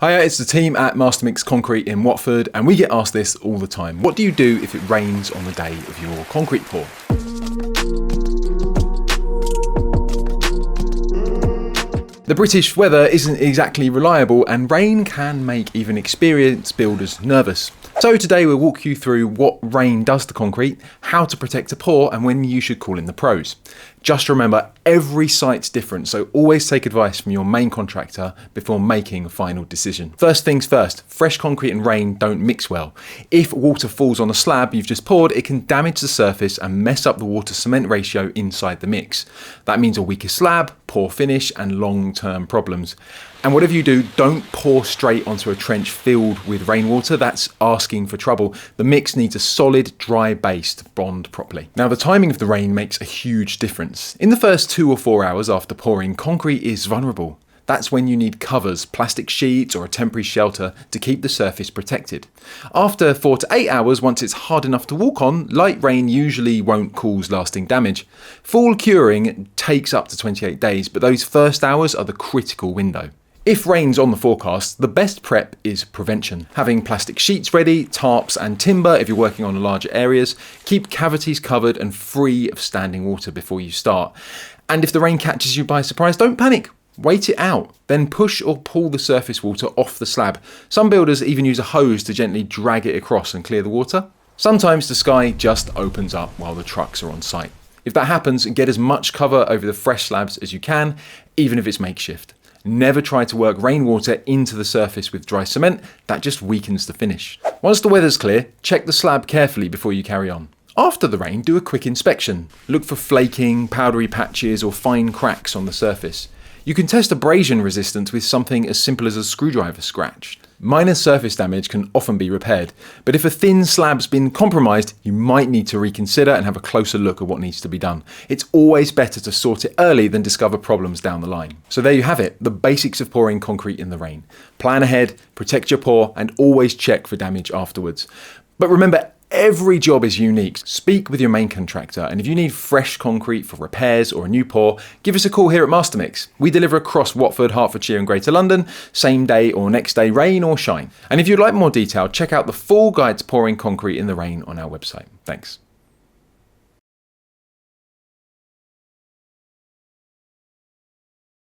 Hiya, it's the team at Mastermix Concrete in Watford, and we get asked this all the time. What do you do if it rains on the day of your concrete pour? The British weather isn't exactly reliable, and rain can make even experienced builders nervous. So today we'll walk you through what rain does to concrete, how to protect a pour, and when you should call in the pros. Just remember, every site's different, so always take advice from your main contractor before making a final decision. First things first, fresh concrete and rain don't mix well. If water falls on a slab you've just poured, it can damage the surface and mess up the water-cement ratio inside the mix. That means a weaker slab, poor finish, and long-term problems. And whatever you do, don't pour straight onto a trench filled with rainwater. That's asking for trouble. The mix needs a solid, dry base to bond properly. Now, the timing of the rain makes a huge difference. In the first 2 or 4 hours after pouring, concrete is vulnerable. That's when you need covers, plastic sheets or a temporary shelter to keep the surface protected. After 4 to 8 hours, once it's hard enough to walk on, light rain usually won't cause lasting damage. Full curing takes up to 28 days, but those first hours are the critical window. If rain's on the forecast, the best prep is prevention. Having plastic sheets ready, tarps and timber if you're working on larger areas. Keep cavities covered and free of standing water before you start. And if the rain catches you by surprise, don't panic. Wait it out, then push or pull the surface water off the slab. Some builders even use a hose to gently drag it across and clear the water. Sometimes the sky just opens up while the trucks are on site. If that happens, get as much cover over the fresh slabs as you can, even if it's makeshift. Never try to work rainwater into the surface with dry cement, that just weakens the finish. Once the weather's clear, check the slab carefully before you carry on. After the rain, do a quick inspection. Look for flaking, powdery patches or fine cracks on the surface. You can test abrasion resistance with something as simple as a screwdriver scratch. Minor surface damage can often be repaired, but if a thin slab's been compromised, you might need to reconsider and have a closer look at what needs to be done. It's always better to sort it early than discover problems down the line. So there you have it, the basics of pouring concrete in the rain. Plan ahead, protect your pour, and always check for damage afterwards. But remember, every job is unique. Speak with your main contractor, and if you need fresh concrete for repairs or a new pour, give us a call here at Mastermix. We deliver across Watford, Hertfordshire and Greater London, same day or next day, rain or shine. And if you'd like more detail, check out the full guide to pouring concrete in the rain on our website. Thanks.